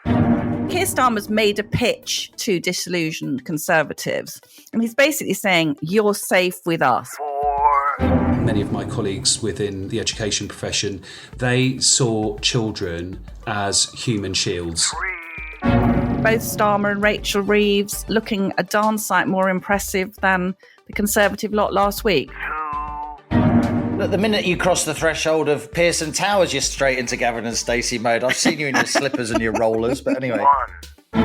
5. Keir Starmer's made a pitch to disillusioned Conservatives, and he's basically saying, you're safe with us. 4. Many of my colleagues within the education profession, they saw children as human shields. 3. Both Starmer and Rachel Reeves looking a darn sight more impressive than the Conservative lot last week. 2. Look, the minute you cross the threshold of Pearson Towers, you're straight into Gavin and Stacey mode. I've seen you in your slippers and your rollers, but anyway. 1.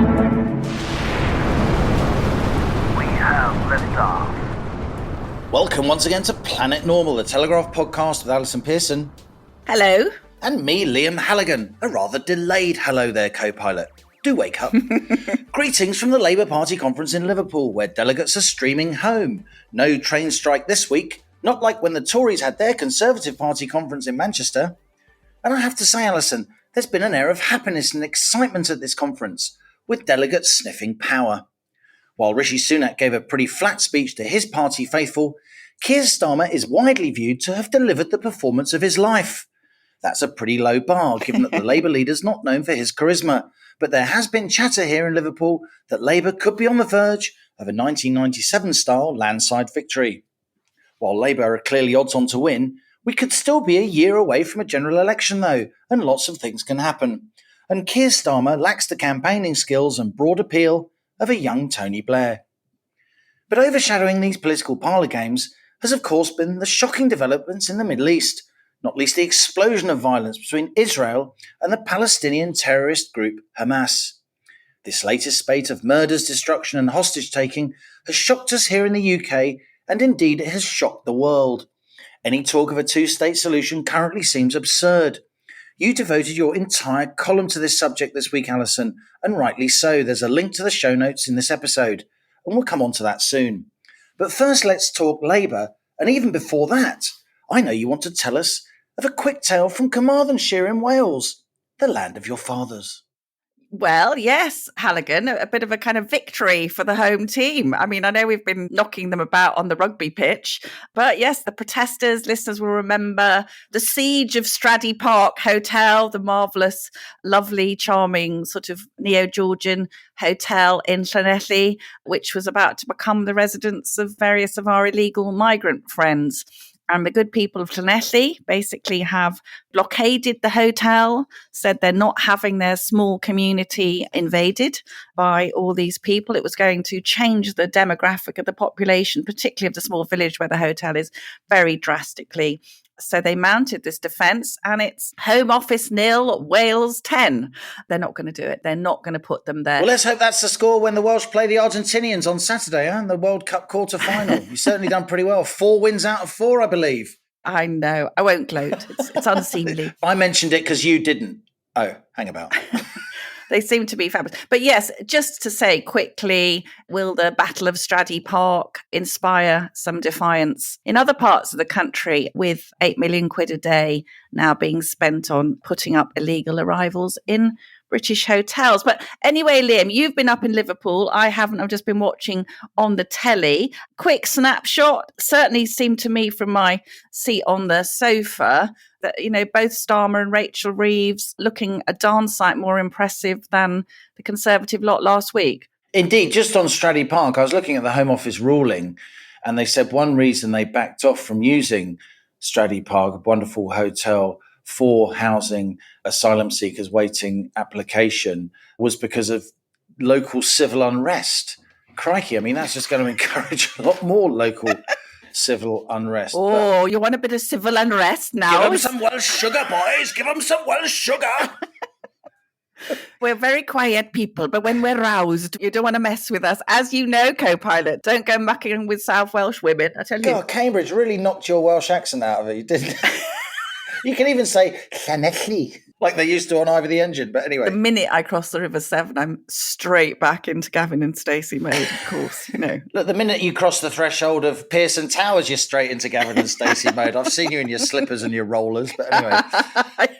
We have liftoff. Welcome once again to Planet Normal, the Telegraph podcast with Allison Pearson. Hello. And me, Liam Halligan. A rather delayed hello there, co-pilot. Do wake up. Greetings from the Labour Party conference in Liverpool, where delegates are streaming home. No train strike this week. Not like when the Tories had their Conservative Party conference in Manchester. And I have to say, Alison, there's been an air of happiness and excitement at this conference, with delegates sniffing power. While Rishi Sunak gave a pretty flat speech to his party faithful, Keir Starmer is widely viewed to have delivered the performance of his life. That's a pretty low bar, given that the Labour leader's not known for his charisma, but there has been chatter here in Liverpool that Labour could be on the verge of a 1997-style landslide victory. While Labour are clearly odds on to win, we could still be a year away from a general election though, and lots of things can happen. And Keir Starmer lacks the campaigning skills and broad appeal of a young Tony Blair. But overshadowing these political parlour games has of course been the shocking developments in the Middle East, not least the explosion of violence between Israel and the Palestinian terrorist group Hamas. This latest spate of murders, destruction and hostage-taking has shocked us here in the UK, and indeed it has shocked the world. Any talk of a two-state solution currently seems absurd. You devoted your entire column to this subject this week, Allison, and rightly so. There's a link to the show notes in this episode, and we'll come on to that soon. But first let's talk Labour, and even before that, I know you want to tell us of a quick tale from Carmarthenshire in Wales, the land of your fathers. Well, yes, Halligan, a bit of a kind of victory for the home team. I mean, I know we've been knocking them about on the rugby pitch, but yes, the protesters, listeners will remember the siege of Stradey Park Hotel, the marvellous, lovely, charming sort of neo-Georgian hotel in Llanelli, which was about to become the residence of various of our illegal migrant friends. And the good people of Llanelli basically have blockaded the hotel, said they're not having their small community invaded by all these people. It was going to change the demographic of the population, particularly of the small village where the hotel is, very drastically. So they mounted this defence, and it's Home Office 0, Wales 10. They're not going to do it. They're not going to put them there. Well, let's hope that's the score when the Welsh play the Argentinians on Saturday, in the World Cup quarter-final. You've certainly done pretty well. 4 wins out of 4, I believe. I know. I won't gloat. It's unseemly. I mentioned it because you didn't. Oh, hang about. They seem to be fabulous. But yes, just to say quickly, will the Battle of Stradey Park inspire some defiance in other parts of the country, with 8 million quid a day now being spent on putting up illegal arrivals in British hotels? But anyway, Liam, you've been up in Liverpool. I haven't. I've just been watching on the telly. Quick snapshot. Certainly seemed to me from my seat on the sofa that, you know, both Starmer and Rachel Reeves looking a darn sight more impressive than the Conservative lot last week. Indeed, just on Stradey Park, I was looking at the Home Office ruling, and they said one reason they backed off from using Stradey Park, a wonderful hotel for housing asylum seekers waiting application, was because of local civil unrest. Crikey, I mean, that's just going to encourage a lot more local civil unrest. Oh, you want a bit of civil unrest now? Give them some Welsh sugar, boys. Give them some Welsh sugar. We're very quiet people, but when we're roused, you don't want to mess with us. As you know, co-pilot, don't go mucking with South Welsh women, I tell you. God, Cambridge really knocked your Welsh accent out of it, you didn't. You can even say Llanelli, like they used to on Ivor the Engine. But anyway. The minute I cross the River Severn, I'm straight back into Gavin and Stacey mode, of course, you know. Look, the minute you cross the threshold of Pearson Towers, you're straight into Gavin and Stacey mode. I've seen you in your slippers and your rollers. But anyway,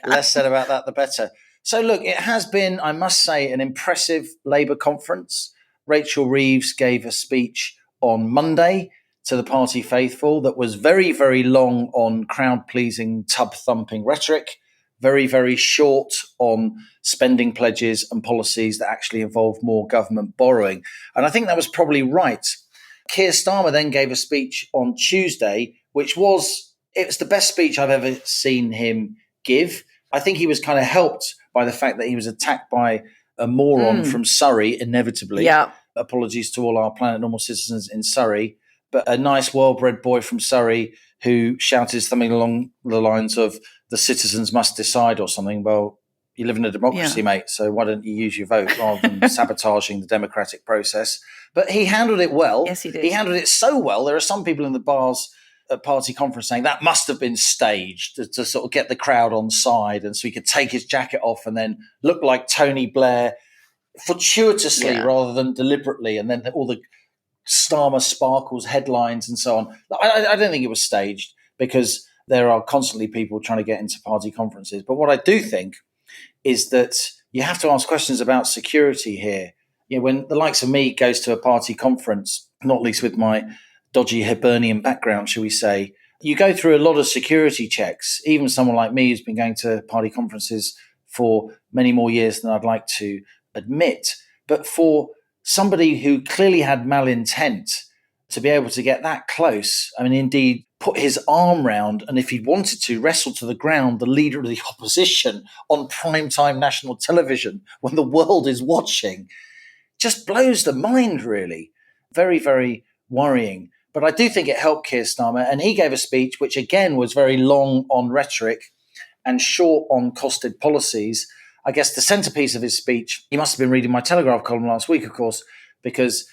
less said about that, the better. So look, it has been, I must say, an impressive Labour conference. Rachel Reeves gave a speech on Monday to the party faithful that was very, very long on crowd-pleasing, tub-thumping rhetoric, very, very short on spending pledges and policies that actually involve more government borrowing. And I think that was probably right. Keir Starmer then gave a speech on Tuesday, which was the best speech I've ever seen him give. I think he was kind of helped by the fact that he was attacked by a moron from Surrey, inevitably. Yeah. Apologies to all our Planet Normal citizens in Surrey, but a nice, well-bred boy from Surrey who shouted something along the lines of "the citizens must decide" or something. Well, you live in a democracy, mate, so why don't you use your vote rather than sabotaging the democratic process? But he handled it well. Yes, he did. He handled it so well. There are some people in the bars at party conference saying that must have been staged to sort of get the crowd on side, and so he could take his jacket off and then look like Tony Blair fortuitously rather than deliberately, and then all the Starmer sparkles headlines and so on. I don't think it was staged, because there are constantly people trying to get into party conferences. But what I do think is that you have to ask questions about security here. You know, when the likes of me goes to a party conference, not least with my dodgy Hibernian background, shall we say, you go through a lot of security checks. Even someone like me who's been going to party conferences for many more years than I'd like to admit. But for somebody who clearly had malintent to be able to get that close, I mean, indeed, put his arm round, and if he wanted to, wrestle to the ground the leader of the opposition on primetime national television when the world is watching, just blows the mind, really. Very, very worrying. But I do think it helped Keir Starmer, and he gave a speech which, again, was very long on rhetoric and short on costed policies. I guess the centerpiece of his speech, he must have been reading my Telegraph column last week, of course, because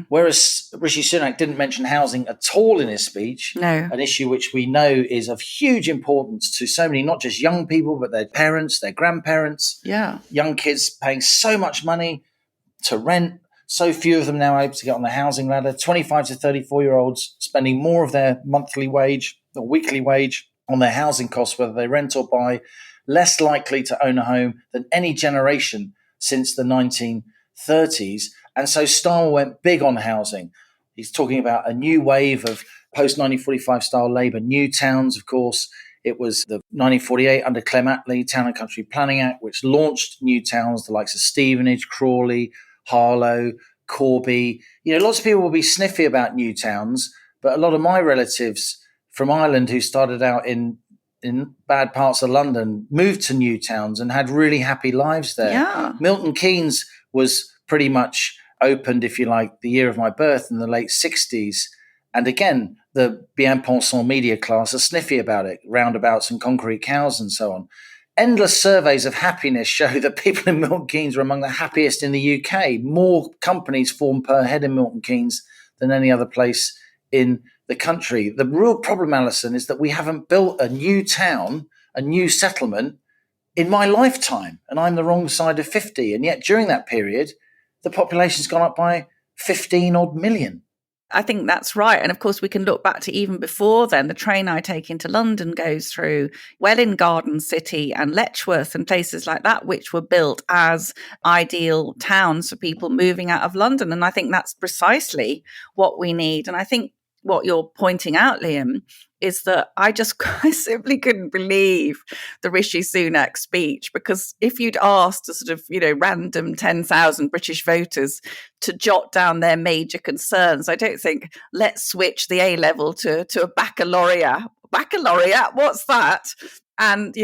whereas Rishi Sunak didn't mention housing at all in his speech, an issue which we know is of huge importance to so many, not just young people, but their parents, their grandparents, young kids paying so much money to rent, so few of them now able to get on the housing ladder, 25 to 34-year-olds spending more of their monthly wage or weekly wage on their housing costs, whether they rent or buy, less likely to own a home than any generation since the 1930s. And so Starmer went big on housing. He's talking about a new wave of post-1945 style Labour new towns, of course. It was the 1948 under Clem Attlee Town and Country Planning Act, which launched new towns, the likes of Stevenage, Crawley, Harlow, Corby. You know, lots of people will be sniffy about new towns, but a lot of my relatives from Ireland who started out in bad parts of London moved to new towns and had really happy lives there. Yeah. Milton Keynes was pretty much opened, if you like, the year of my birth in the late 60s. And again, the bien pensant media class are sniffy about it, roundabouts and concrete cows and so on. Endless surveys of happiness show that people in Milton Keynes are among the happiest in the UK. More companies form per head in Milton Keynes than any other place in the country. The real problem, Allison, is that we haven't built a new town, a new settlement in my lifetime, and I'm the wrong side of 50. And yet during that period, the population's gone up by 15 odd million. I think that's right. And of course, we can look back to even before then. The train I take into London goes through Welwyn Garden City and Letchworth and places like that, which were built as ideal towns for people moving out of London. And I think that's precisely what we need. And I think what you're pointing out, Liam, is that I simply couldn't believe the Rishi Sunak speech, because if you'd asked a sort of, random 10,000 British voters to jot down their major concerns, I don't think, let's switch the A-level to a baccalaureate. Baccalaureate, what's that? And,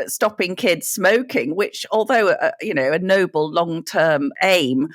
stopping kids smoking, which although, a noble long-term aim,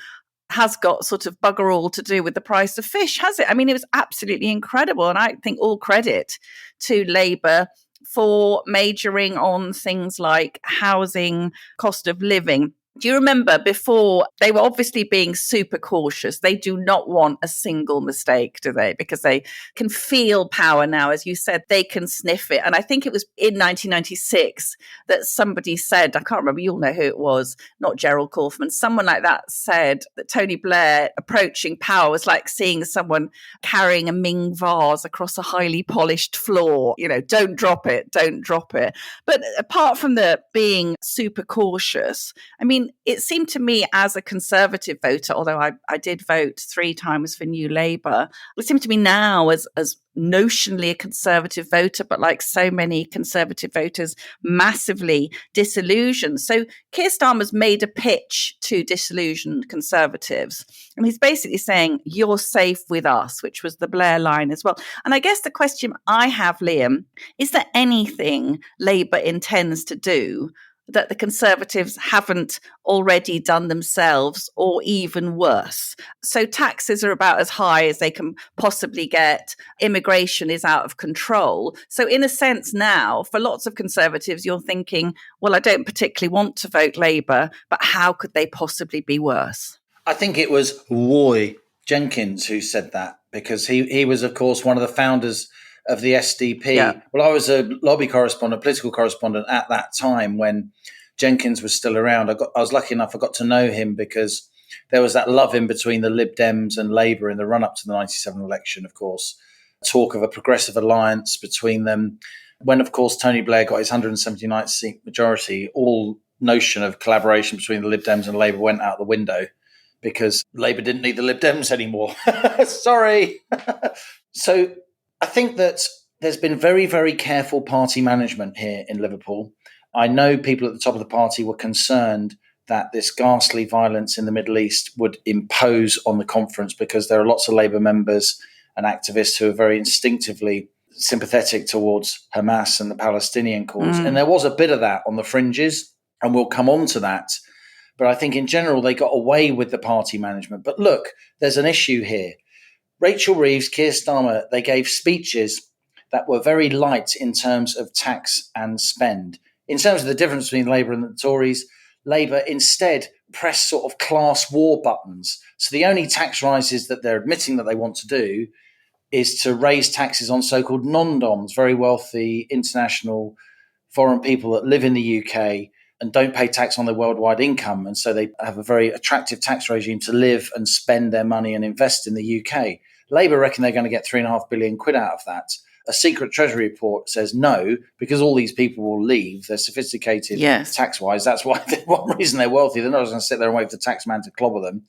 has got sort of bugger all to do with the price of fish, has it? I mean, it was absolutely incredible. And I think all credit to Labour for majoring on things like housing, cost of living. Do you remember before, they were obviously being super cautious. They do not want a single mistake, do they? Because they can feel power now. As you said, they can sniff it. And I think it was in 1996 that somebody said, I can't remember, you'll know who it was, not Gerald Kaufman, someone like that said that Tony Blair approaching power was like seeing someone carrying a Ming vase across a highly polished floor. Don't drop it, don't drop it. But apart from the being super cautious, I mean, mean, it seemed to me as a Conservative voter, although I did vote 3 times for New Labour, it seemed to me now as notionally a Conservative voter, but like so many Conservative voters, massively disillusioned. So Keir Starmer's made a pitch to disillusioned Conservatives. And he's basically saying, you're safe with us, which was the Blair line as well. And I guess the question I have, Liam, is there anything Labour intends to do that the Conservatives haven't already done themselves, or even worse? So taxes are about as high as they can possibly get. Immigration is out of control. So in a sense now, for lots of Conservatives, you're thinking, well, I don't particularly want to vote Labour, but how could they possibly be worse? I think it was Roy Jenkins who said that, because he was, of course, one of the founders of the SDP. Yeah. Well, I was a lobby correspondent, political correspondent at that time when Jenkins was still around. I was lucky enough, I got to know him because there was that love-in between the Lib Dems and Labour in the run-up to the 97 election, of course. Talk of a progressive alliance between them. When, of course, Tony Blair got his 179th seat majority, all notion of collaboration between the Lib Dems and Labour went out the window because Labour didn't need the Lib Dems anymore. Sorry. So I think that there's been very, very careful party management here in Liverpool. I know people at the top of the party were concerned that this ghastly violence in the Middle East would impose on the conference, because there are lots of Labour members and activists who are very instinctively sympathetic towards Hamas and the Palestinian cause. And there was a bit of that on the fringes, and we'll come on to that. But I think in general, they got away with the party management. But look, there's an issue here. Rachel Reeves, Keir Starmer, they gave speeches that were very light in terms of tax and spend. In terms of the difference between Labour and the Tories, Labour instead pressed sort of class war buttons. So the only tax rises that they're admitting that they want to do is to raise taxes on so-called non-DOMs, very wealthy international foreign people that live in the UK and don't pay tax on their worldwide income. And so they have a very attractive tax regime to live and spend their money and invest in the UK. Labour reckon they're going to get £3.5 billion out of that. A secret Treasury report says no, because all these people will leave. They're sophisticated tax-wise. That's why one reason they're wealthy. They're not just going to sit there and wait for the tax man to clobber them.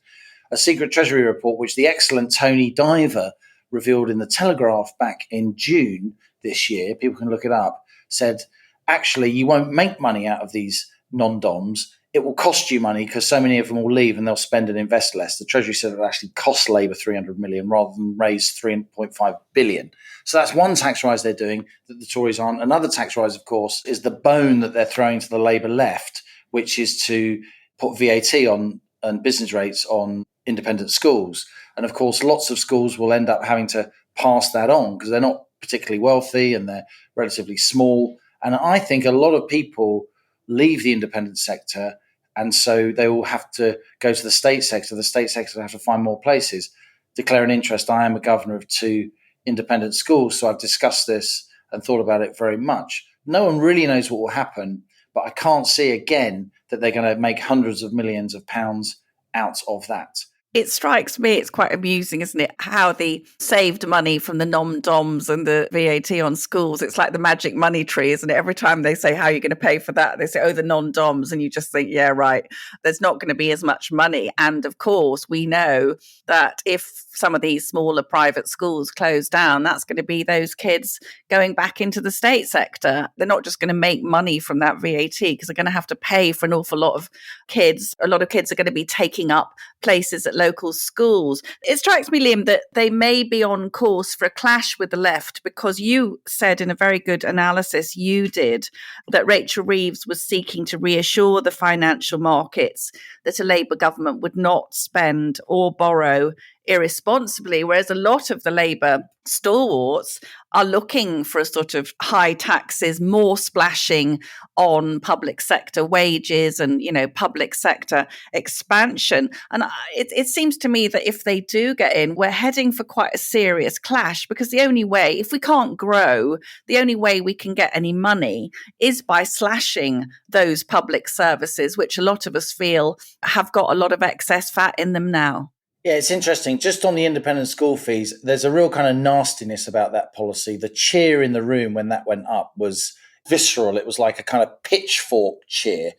A secret Treasury report, which the excellent Tony Diver revealed in the Telegraph back in June this year, people can look it up, said, actually, you won't make money out of these non-DOMs. It will cost you money because so many of them will leave and they'll spend and invest less. The Treasury said it will actually cost Labour 300 million rather than raise 3.5 billion. So that's one tax rise they're doing that the Tories aren't. Another tax rise, of course, is the bone that they're throwing to the Labour left, which is to put VAT on and business rates on independent schools. And of course, lots of schools will end up having to pass that on because they're not particularly wealthy and they're relatively small. And I think a lot of people leave the independent sector, and so they will have to go to the state sector. The state sector will have to find more places. Declare an interest. I am a governor of 2 independent schools, so I've discussed this and thought about it very much. No one really knows what will happen, but I can't see again that they're going to make hundreds of millions of pounds out of that. It strikes me, it's quite amusing, isn't it, how the saved money from the non-DOMs and the VAT on schools, it's like the magic money tree, isn't it? Every time they say, how are you going to pay for that? They say, oh, the non-DOMs. And you just think, yeah, right, there's not going to be as much money. And of course, we know that if some of these smaller private schools close down, that's going to be those kids going back into the state sector. They're not just going to make money from that VAT because they're going to have to pay for an awful lot of kids. A lot of kids are going to be taking up places at local schools. It strikes me, Liam, that they may be on course for a clash with the left, because you said in a very good analysis you did that Rachel Reeves was seeking to reassure the financial markets that a Labour government would not spend or borrow irresponsibly, whereas a lot of the Labour stalwarts are looking for a sort of high taxes, more splashing on public sector wages and, you know, public sector expansion. And it seems to me that if they do get in, we're heading for quite a serious clash, because the only way, if we can't grow, the only way we can get any money is by slashing those public services, which a lot of us feel have got a lot of excess fat in them now. Yeah, it's interesting. Just on the independent school fees, there's a real kind of nastiness about that policy. The cheer in the room when that went up was visceral. It was like a kind of pitchfork cheer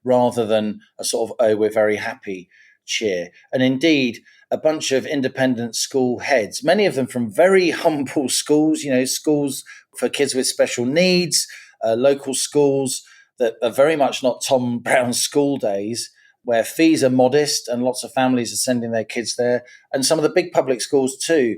rather than a sort of, oh, we're very happy cheer. And indeed, a bunch of independent school heads, many of them from very humble schools, schools for kids with special needs, local schools that are very much not Tom Brown's school days, where fees are modest and lots of families are sending their kids there. And some of the big public schools too,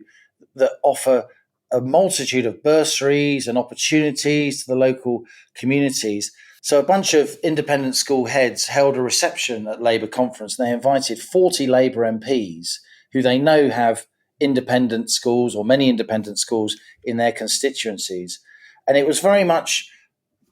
that offer a multitude of bursaries and opportunities to the local communities. So a bunch of independent school heads held a reception at Labour conference. And they invited 40 Labour MPs who they know have independent schools or many independent schools in their constituencies. And it was very much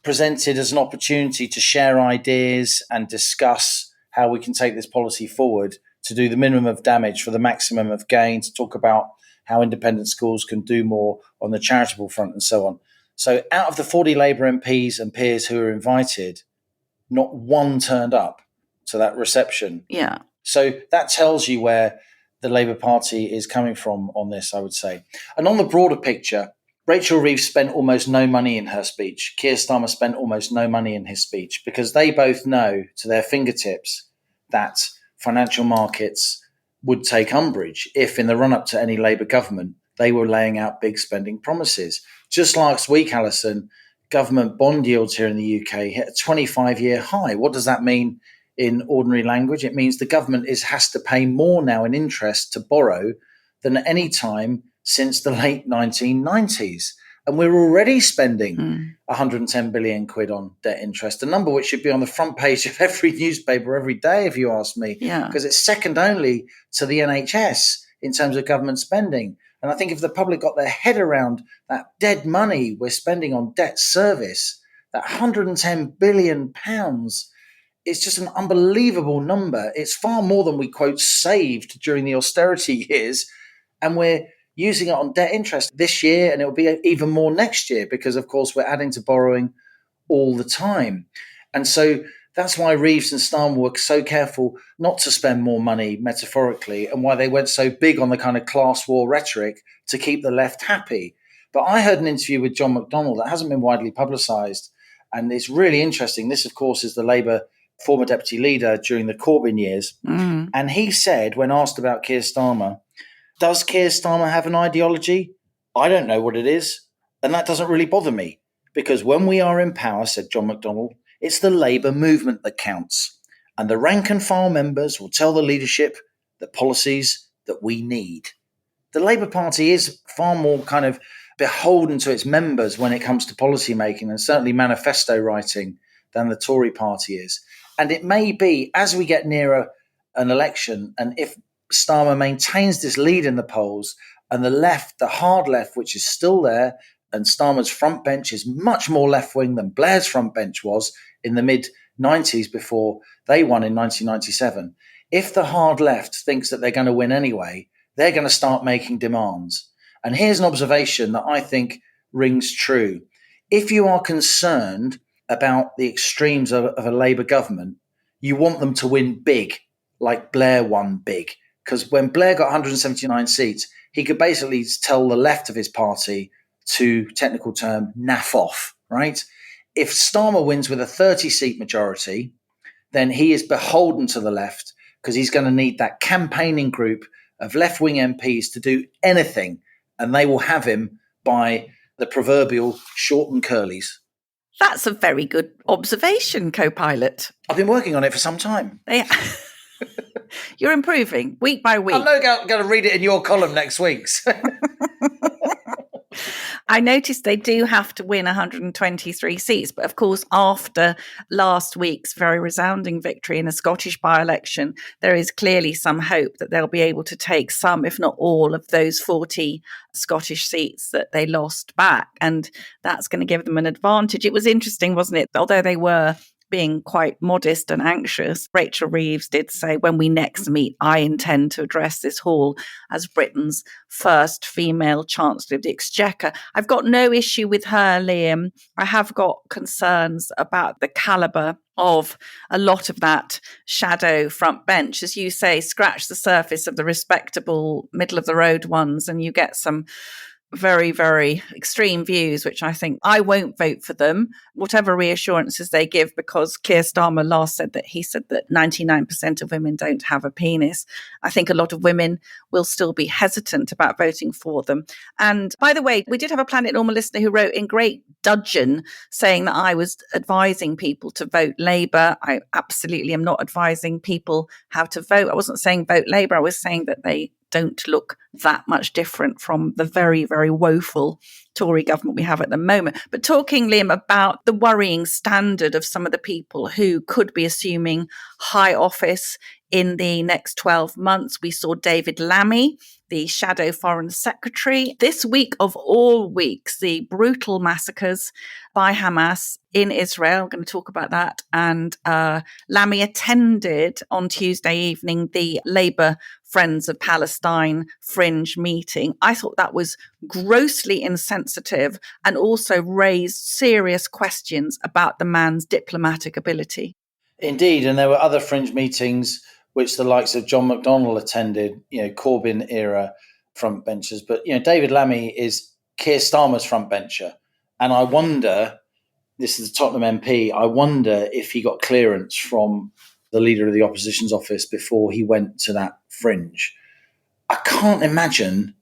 presented as an opportunity to share ideas and discuss how we can take this policy forward to do the minimum of damage for the maximum of gain, to talk about how independent schools can do more on the charitable front and so on. So out of the 40 Labour MPs and peers who were invited, not one turned up to that reception. Yeah. So that tells you where the Labour Party is coming from on this, I would say. And on the broader picture, Rachel Reeves spent almost no money in her speech. Keir Starmer spent almost no money in his speech because they both know to their fingertips that financial markets would take umbrage if in the run-up to any Labour government, they were laying out big spending promises. Just last week, Allison, government bond yields here in the UK hit a 25-year high. What does that mean in ordinary language? It means the government has to pay more now in interest to borrow than at any time since the late 1990s. And we're already spending 110 billion quid on debt interest, a number which should be on the front page of every newspaper every day, if you ask me, because it's second only to the NHS in terms of government spending. And I think if the public got their head around that dead money we're spending on debt service, that 110 billion pounds, it's just an unbelievable number. It's far more than we, quote, saved during the austerity years. And we're using it on debt interest this year, and it will be even more next year because, of course, we're adding to borrowing all the time. And so that's why Reeves and Starmer were so careful not to spend more money metaphorically, and why they went so big on the kind of class war rhetoric to keep the left happy. But I heard an interview with John McDonnell that hasn't been widely publicised, and it's really interesting. This, of course, is the Labour former deputy leader during the Corbyn years. And he said, when asked about Keir Starmer, does Keir Starmer have an ideology? I don't know what it is. And that doesn't really bother me. Because when we are in power, said John McDonnell, it's the Labour movement that counts. And the rank and file members will tell the leadership the policies that we need. The Labour Party is far more kind of beholden to its members when it comes to policy making and certainly manifesto writing than the Tory party is. And it may be, as we get nearer an election, and if Starmer maintains this lead in the polls, and the left, the hard left, which is still there, and Starmer's front bench is much more left-wing than Blair's front bench was in the mid-90s before they won in 1997. If the hard left thinks that they're going to win anyway, they're going to start making demands. And here's an observation that I think rings true. If you are concerned about the extremes of a Labour government, you want them to win big, like Blair won big. Because when Blair got 179 seats, he could basically tell the left of his party to, technical term, naff off, right? If Starmer wins with a 30-seat majority, then he is beholden to the left because he's going to need that campaigning group of left-wing MPs to do anything, and they will have him by the proverbial short and curlies. That's a very good observation, co-pilot. I've been working on it for some time. Yeah. You're improving week by week. I'm not going to read it in your column next week. I noticed they do have to win 123 seats. But of course, after last week's very resounding victory in a Scottish by-election, there is clearly some hope that they'll be able to take some, if not all, of those 40 Scottish seats that they lost back. And that's going to give them an advantage. It was interesting, wasn't it? Although they were being quite modest and anxious, Rachel Reeves did say, when we next meet, I intend to address this hall as Britain's first female Chancellor of the Exchequer. I've got no issue with her, Liam. I have got concerns about the calibre of a lot of that shadow front bench. As you say, scratch the surface of the respectable middle of the road ones and you get some very, very extreme views, which I think I won't vote for them, whatever reassurances they give, because Keir Starmer last said that 99% of women don't have a penis. I think a lot of women will still be hesitant about voting for them. And by the way, we did have a Planet Normal listener who wrote in great dudgeon saying that I was advising people to vote Labour. I absolutely am not advising people how to vote. I wasn't saying vote Labour. I was saying that they don't look that much different from the very, very woeful Tory government we have at the moment. But talking, Liam, about the worrying standard of some of the people who could be assuming high office in the next 12 months, we saw David Lammy, the shadow foreign secretary. This week of all weeks, the brutal massacres by Hamas in Israel. I'm going to talk about that. And Lammy attended on Tuesday evening the Labour Friends of Palestine fringe meeting. I thought that was grossly insensitive and also raised serious questions about the man's diplomatic ability. Indeed, and there were other fringe meetings which the likes of John McDonnell attended, Corbyn era frontbenchers. But, David Lammy is Keir Starmer's frontbencher. And I wonder, this is the Tottenham MP, I wonder if he got clearance from the leader of the opposition's office before he went to that fringe. I can't imagine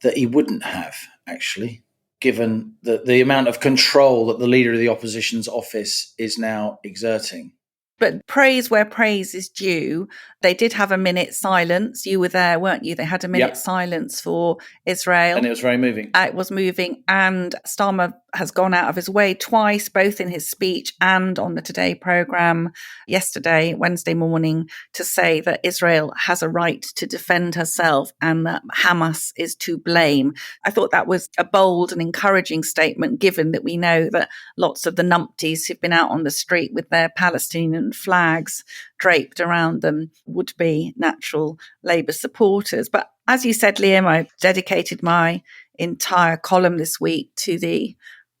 that he wouldn't have, actually, given the amount of control that the leader of the opposition's office is now exerting. But praise where praise is due. They did have a minute silence. You were there, weren't you? They had a minute silence for Israel. And it was very moving. It was moving. And Starmer has gone out of his way twice, both in his speech and on the Today programme yesterday, Wednesday morning, to say that Israel has a right to defend herself and that Hamas is to blame. I thought that was a bold and encouraging statement, given that we know that lots of the numpties who've been out on the street with their Palestinian flags draped around them would be natural Labour supporters. But as you said, Liam, I dedicated my entire column this week to the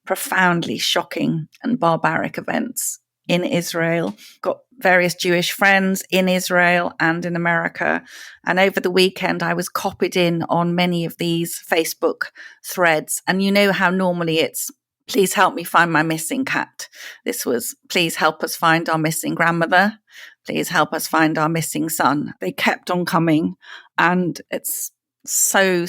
profoundly shocking and barbaric events in Israel. Got various Jewish friends in Israel and in America. And over the weekend, I was copied in on many of these Facebook threads. And you know how normally it's, please help me find my missing cat. This was, please help us find our missing grandmother. Please help us find our missing son. They kept on coming. And it's so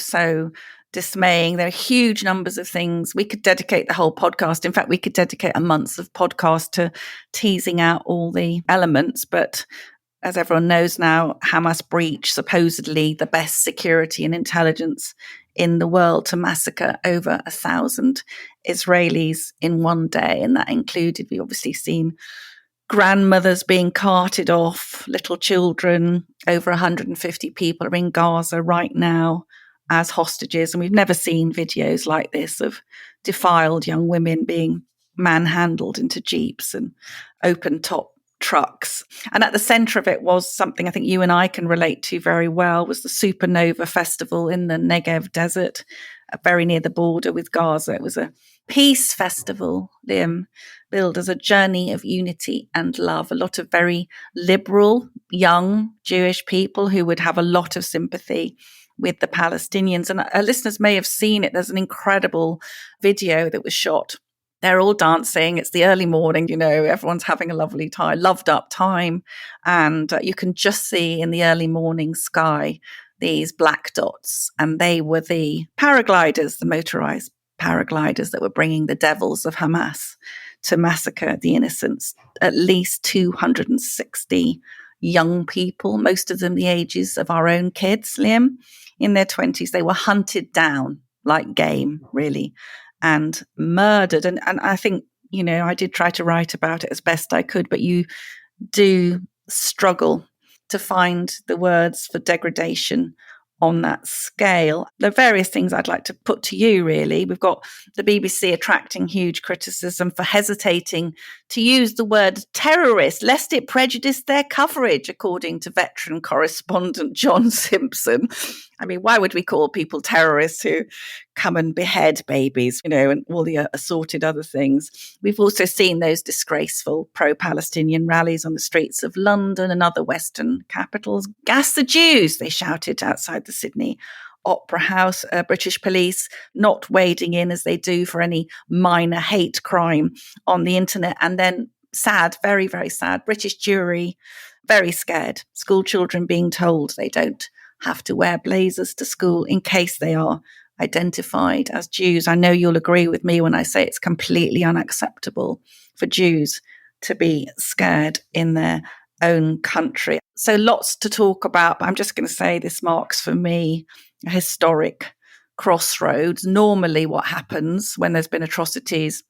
dismaying. There are huge numbers of things. We could dedicate the whole podcast. In fact, we could dedicate a month of podcast to teasing out all the elements. But as everyone knows now, Hamas breached supposedly the best security and intelligence in the world to massacre over 1,000 Israelis in one day. And that included, we've obviously seen grandmothers being carted off, little children. Over 150 people are in Gaza right now as hostages. And we've never seen videos like this of defiled young women being manhandled into jeeps and open top trucks. And at the centre of it was something I think you and I can relate to very well, was the Supernova Festival in the Negev desert, very near the border with Gaza. It was a peace festival, Liam, billed as a journey of unity and love. A lot of very liberal, young Jewish people who would have a lot of sympathy with the Palestinians. And our listeners may have seen it. There's an incredible video that was shot. They're all dancing. It's the early morning, everyone's having a lovely time, loved up time. And you can just see in the early morning sky these black dots. And they were the paragliders, the motorized paragliders that were bringing the devils of Hamas to massacre the innocents. At least 260 young people, most of them the ages of our own kids, Liam, in their 20s. They were hunted down like game, really, and murdered. And I think, I did try to write about it as best I could, but you do struggle to find the words for degradation on that scale. There are various things I'd like to put to you, really. We've got the BBC attracting huge criticism for hesitating to use the word terrorist, lest it prejudice their coverage, according to veteran correspondent John Simpson. I mean, why would we call people terrorists who come and behead babies, and all the assorted other things? We've also seen those disgraceful pro-Palestinian rallies on the streets of London and other Western capitals. Gas the Jews, they shouted outside the Sydney Opera House, British police not wading in as they do for any minor hate crime on the internet. And then sad, very, very sad, British jury, very scared. School children being told they don't have to wear blazers to school in case they are identified as Jews. I know you'll agree with me when I say it's completely unacceptable for Jews to be scared in their own country. So lots to talk about, but I'm just going to say this marks for me a historic crossroads. Normally what happens when there's been atrocities,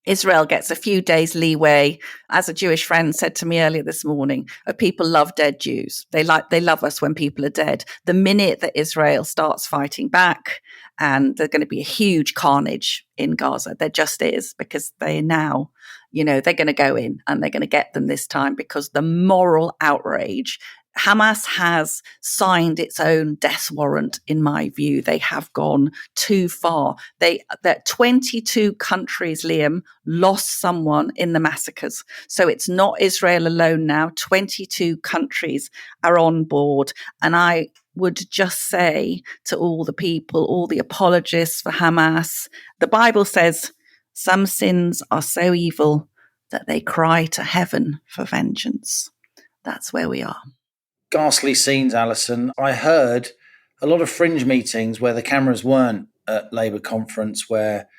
Israel gets a few days leeway. As a Jewish friend said to me earlier this morning, people love dead Jews. They love us when people are dead. The minute that Israel starts fighting back, and there's going to be a huge carnage in Gaza, there just is, because they now, they're going to go in and they're going to get them this time, because the moral outrage. Hamas has signed its own death warrant, in my view. They have gone too far. That 22 countries, Liam, lost someone in the massacres. So it's not Israel alone now. 22 countries are on board. And I would just say to all the people, all the apologists for Hamas, the Bible says some sins are so evil that they cry to heaven for vengeance. That's where we are. Ghastly scenes, Allison. I heard a lot of fringe meetings where the cameras weren't at Labour conference, where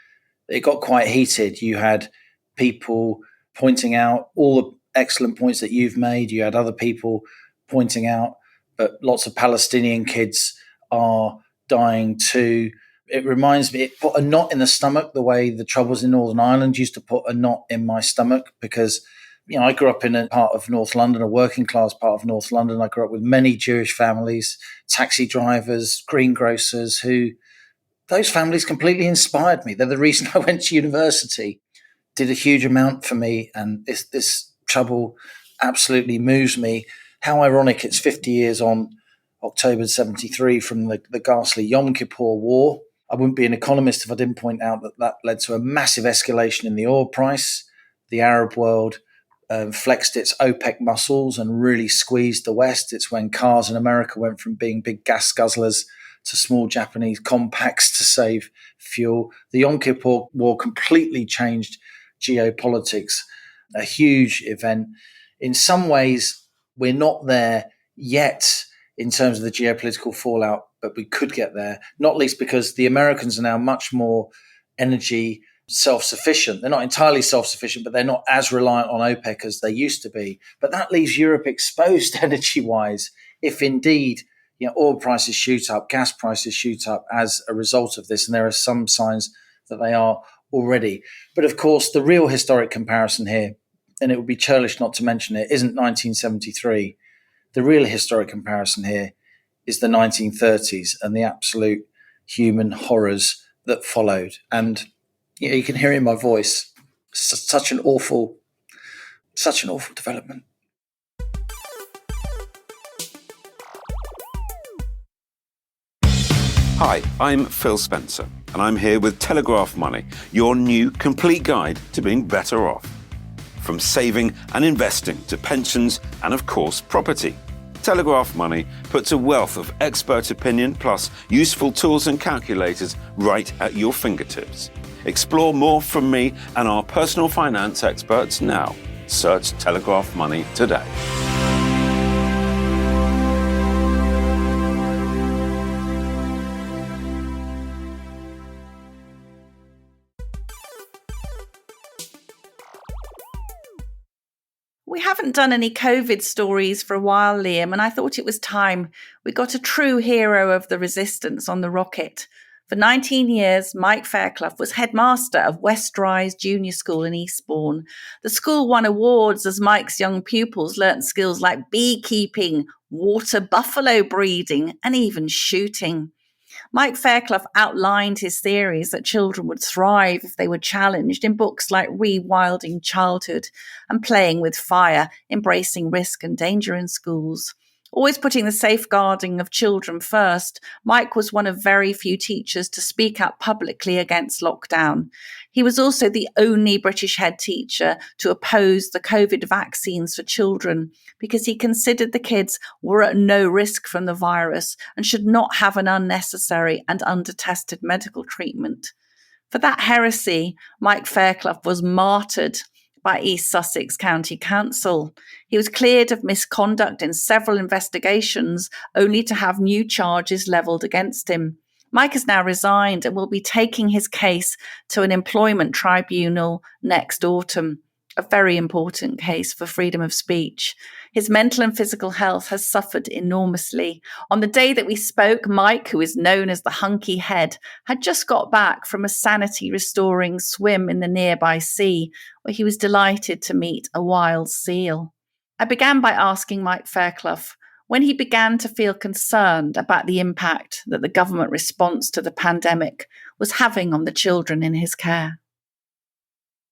it got quite heated. You had people pointing out all the excellent points that you've made. You had other people pointing out that lots of Palestinian kids are dying too. It reminds me, it put a knot in the stomach, the way the Troubles in Northern Ireland used to put a knot in my stomach, because I grew up in a part of North London, a working class part of North London. I grew up with many Jewish families, taxi drivers, greengrocers, those families completely inspired me. They're the reason I went to university, did a huge amount for me. And this trouble absolutely moves me. How ironic, it's 50 years on October 73 from the ghastly Yom Kippur War. I wouldn't be an economist if I didn't point out that led to a massive escalation in the oil price. The Arab world flexed its OPEC muscles and really squeezed the West. It's when cars in America went from being big gas guzzlers to small Japanese compacts to save fuel. The Yom Kippur War completely changed geopolitics, a huge event. In some ways, we're not there yet in terms of the geopolitical fallout, but we could get there, not least because the Americans are now much more energy self-sufficient. They're not entirely self-sufficient, but they're not as reliant on OPEC as they used to be. But that leaves Europe exposed energy-wise if indeed oil prices shoot up, gas prices shoot up as a result of this. And there are some signs that they are already. But of course, the real historic comparison here, and it would be churlish not to mention it, isn't 1973. The real historic comparison here is the 1930s and the absolute human horrors that followed. And you can hear it in my voice. Such an awful development. Hi, I'm Phil Spencer, and I'm here with Telegraph Money, your new complete guide to being better off. From saving and investing to pensions and, of course, property. Telegraph Money puts a wealth of expert opinion plus useful tools and calculators right at your fingertips. Explore more from me and our personal finance experts now. Search Telegraph Money today. We haven't done any COVID stories for a while, Liam, and I thought it was time we got a true hero of the resistance on the rocket. For 19 years, Mike Fairclough was headmaster of West Rise Junior School in Eastbourne. The school won awards as Mike's young pupils learnt skills like beekeeping, water buffalo breeding, and even shooting. Mike Fairclough outlined his theories that children would thrive if they were challenged in books like Rewilding Childhood and Playing with Fire, Embracing Risk and Danger in Schools. Always putting the safeguarding of children first, Mike was one of very few teachers to speak out publicly against lockdown. He was also the only British head teacher to oppose the COVID vaccines for children because he considered the kids were at no risk from the virus and should not have an unnecessary and undertested medical treatment. For that heresy, Mike Fairclough was martyred by East Sussex County Council. He was cleared of misconduct in several investigations, only to have new charges levelled against him. Mike has now resigned and will be taking his case to an employment tribunal next autumn, a very important case for freedom of speech. His mental and physical health has suffered enormously. On the day that we spoke, Mike, who is known as the Hunky Head, had just got back from a sanity-restoring swim in the nearby sea, where he was delighted to meet a wild seal. I began by asking Mike Fairclough when he began to feel concerned about the impact that the government response to the pandemic was having on the children in his care.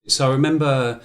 So I remember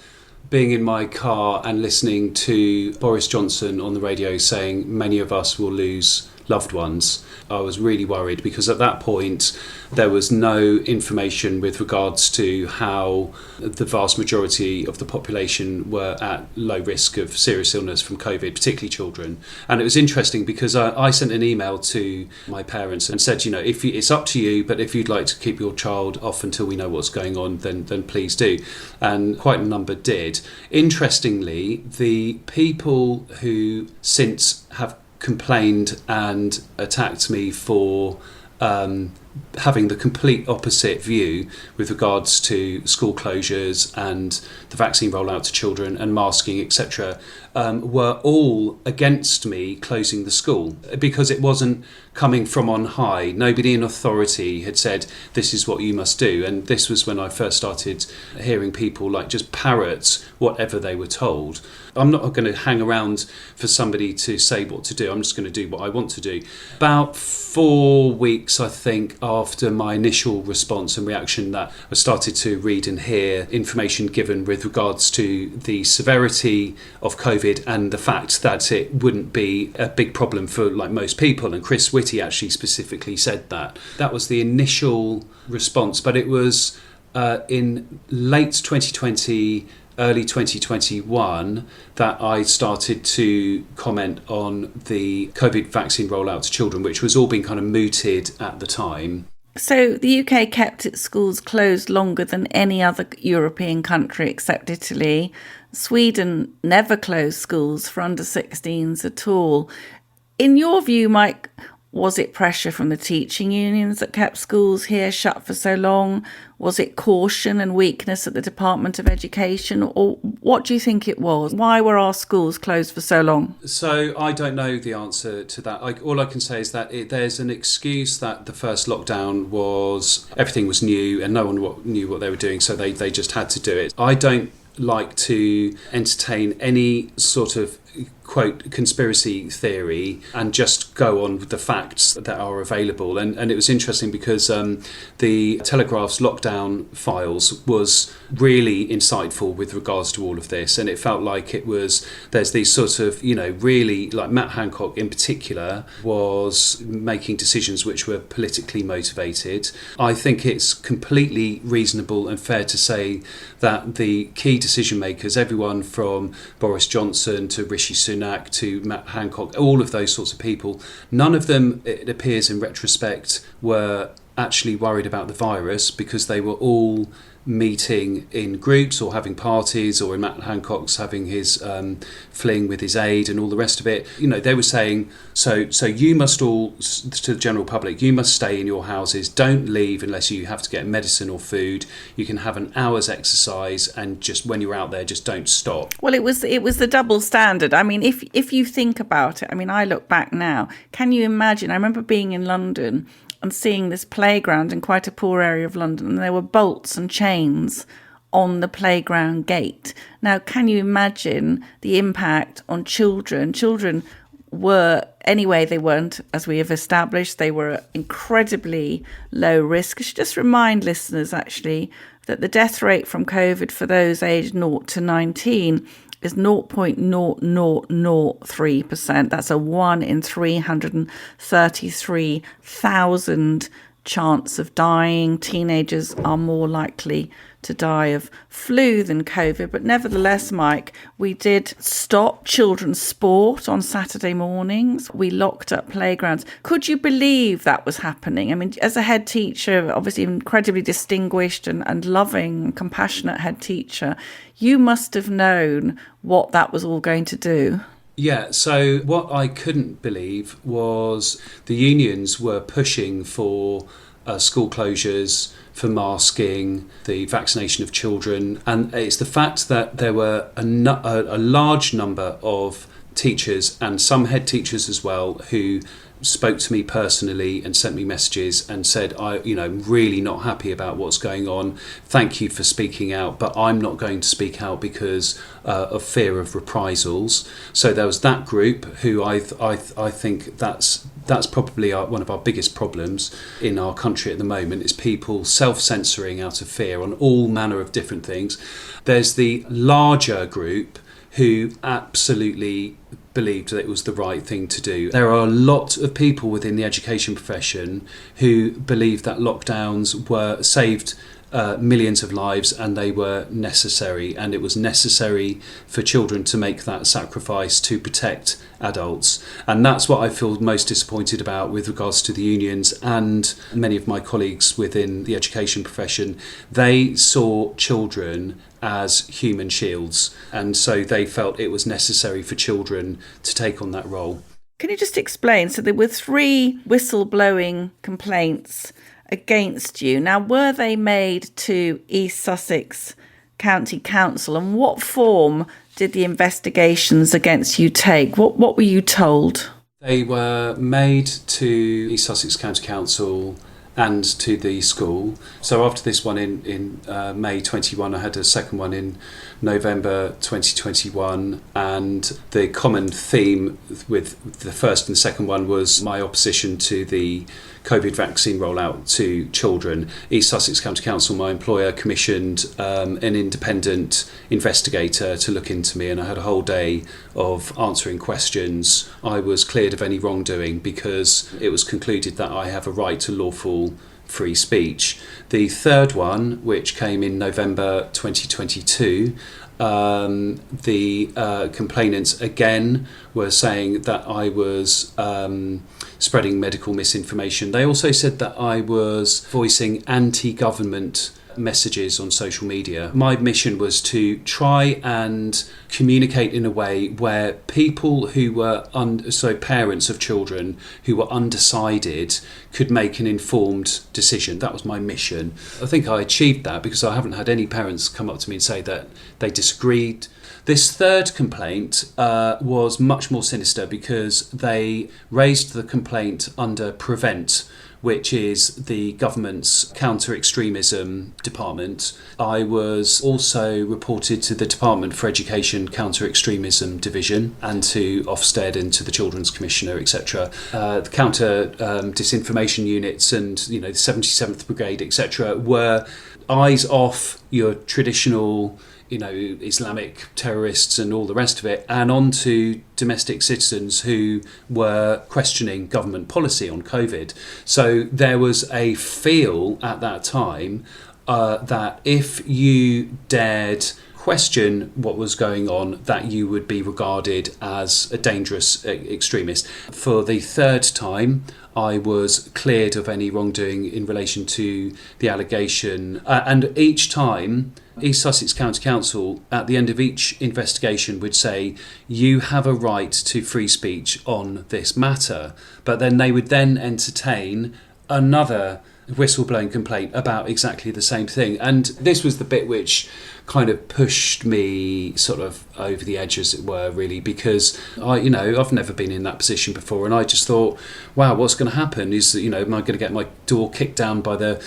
being in my car and listening to Boris Johnson on the radio saying many of us will lose loved ones. I was really worried because at that point there was no information with regards to how the vast majority of the population were at low risk of serious illness from COVID, particularly children. And it was interesting because I sent an email to my parents and said, it's up to you, but if you'd like to keep your child off until we know what's going on, then please do. And quite a number did. Interestingly, the people who since have complained and attacked me for having the complete opposite view with regards to school closures and the vaccine rollout to children and masking, etc., were all against me closing the school because it wasn't coming from on high. Nobody in authority had said, this is what you must do. And this was when I first started hearing people just parrot whatever they were told. I'm not going to hang around for somebody to say what to do. I'm just going to do what I want to do. About 4 weeks, I think, after my initial response and reaction, that I started to read and hear information given with regards to the severity of COVID and the fact that it wouldn't be a big problem for most people. And Chris Whitty actually specifically said that. That was the initial response, but it was in late 2020, early 2021 that I started to comment on the COVID vaccine rollout to children, which was all being kind of mooted at the time. So the UK kept its schools closed longer than any other European country except Italy. Sweden never closed schools for under 16s at all. In your view, Mike, was it pressure from the teaching unions that kept schools here shut for so long? Was it caution and weakness at the Department of Education? Or what do you think it was? Why were our schools closed for so long? So I don't know the answer to that. All I can say is that there's an excuse that the first lockdown was everything was new and no one knew what they were doing, so they just had to do it. I don't like to entertain any sort of quote conspiracy theory and just go on with the facts that are available. And it was interesting because the Telegraph's lockdown files was really insightful with regards to all of this, and it felt like there's these sort of really, like Matt Hancock in particular was making decisions which were politically motivated. I think it's completely reasonable and fair to say that the key decision makers, everyone from Boris Johnson to Rishi Sunak to Matt Hancock, all of those sorts of people, none of them, it appears in retrospect, were actually worried about the virus because they were all meeting in groups or having parties, or in Matt Hancock's having his fling with his aide and all the rest of it. They were saying, so you must all, to the general public, you must stay in your houses, don't leave unless you have to get medicine or food. You can have an hour's exercise, and just when you're out there, just don't stop. Well, it was the double standard. I mean, if you think about it, I look back now, can you imagine? I remember being in London and seeing this playground in quite a poor area of London, and there were bolts and chains on the playground gate. Now, can you imagine the impact on children? Children were, anyway, they weren't, as we have established, they were incredibly low risk. I should just remind listeners, actually, that the death rate from COVID for those aged 0 to 19 is 0.0003%. That's a 1 in 333,000 chance of dying. Teenagers are more likely to die of flu than COVID. But nevertheless, Mike, we did stop children's sport on Saturday mornings. We locked up playgrounds. Could you believe that was happening? I mean, as a head teacher, obviously incredibly distinguished and loving and compassionate head teacher, you must have known what that was all going to do. Yeah, so what I couldn't believe was the unions were pushing for school closures, for masking, the vaccination of children. And it's the fact that there were a large number of teachers and some head teachers as well who spoke to me personally and sent me messages and said, I'm really not happy about what's going on. Thank you for speaking out, but I'm not going to speak out because of fear of reprisals. So there was that group who I think that's probably one of our biggest problems in our country at the moment, is people self-censoring out of fear on all manner of different things. There's the larger group who absolutely believed that it was the right thing to do. There are a lot of people within the education profession who believe that lockdowns saved millions of lives and they were necessary, and it was necessary for children to make that sacrifice to protect adults. And that's what I feel most disappointed about with regards to the unions and many of my colleagues within the education profession. They saw children as human shields, and so they felt it was necessary for children to take on that role. Can you just explain? So there were 3 whistleblowing complaints against you. Now, were they made to East Sussex County Council, and what form did the investigations against you take? What were you told? They were made to East Sussex County Council and to the school. So after this one in May 21, I had a second one in November 2021, and the common theme with the first and the second one was my opposition to the COVID vaccine rollout to children. East Sussex County Council, my employer, commissioned an independent investigator to look into me, and I had a whole day of answering questions. I was cleared of any wrongdoing because it was concluded that I have a right to lawful free speech. The third one, which came in November 2022, the complainants again were saying that I was spreading medical misinformation. They also said that I was voicing anti-government messages on social media. My mission was to try and communicate in a way where people who were parents of children who were undecided could make an informed decision. That was my mission. I think I achieved that because I haven't had any parents come up to me and say that they disagreed. This third complaint was much more sinister because they raised the complaint under Prevent, which is the government's counter-extremism department. I was also reported to the Department for Education Counter-Extremism Division and to Ofsted and to the Children's Commissioner, etc. The counter-disinformation units and the 77th Brigade, etc. were eyes off your traditional Islamic terrorists and all the rest of it, and on to domestic citizens who were questioning government policy on COVID. So there was a feel at that time that if you dared question what was going on, that you would be regarded as a dangerous extremist. For the third time, I was cleared of any wrongdoing in relation to the allegation, and each time East Sussex County Council at the end of each investigation would say, you have a right to free speech on this matter, but then they would then entertain another whistleblowing complaint about exactly the same thing. And this was the bit which kind of pushed me sort of over the edge, as it were, really, because I've never been in that position before, and I just thought, wow, what's going to happen is, am I going to get my door kicked down by the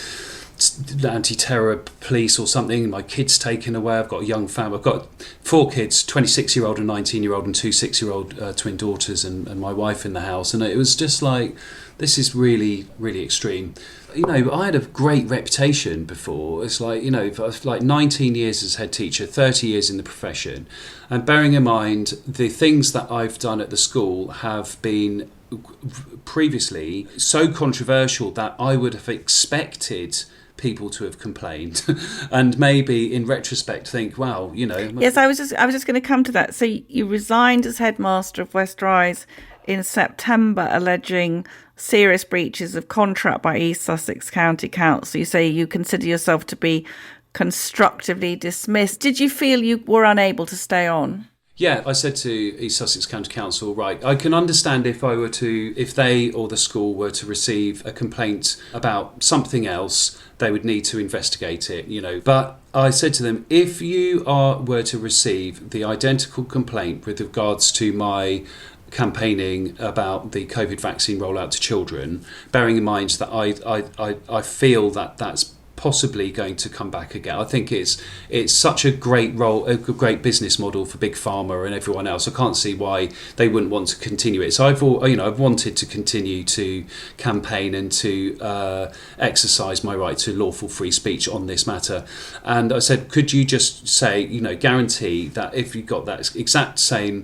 anti-terror police or something. My kid's taken away. I've got a young family. I've got 4 kids, 26-year-old and 19-year-old and 2 6-year-old twin daughters and my wife in the house. And it was just like, this is really, really extreme. I had a great reputation before. It's like, like 19 years as head teacher, 30 years in the profession. And bearing in mind, the things that I've done at the school have been previously so controversial that I would have expected people to have complained and maybe in retrospect think, wow, Yes, I was just going to come to that. So you resigned as headmaster of West Rise in September, alleging serious breaches of contract by East Sussex County Council. You say you consider yourself to be constructively dismissed. Did you feel you were unable to stay on? Yeah, I said to East Sussex County Council, right, I can understand if they or the school were to receive a complaint about something else, they would need to investigate it, But I said to them, if you were to receive the identical complaint with regards to my campaigning about the COVID vaccine rollout to children, bearing in mind that I feel that that's possibly going to come back again. I think it's such a great great business model for Big Pharma and everyone else. I can't see why they wouldn't want to continue it. So I've wanted to continue to campaign and to exercise my right to lawful free speech on this matter. And I said, could you just say, guarantee that if you got that exact same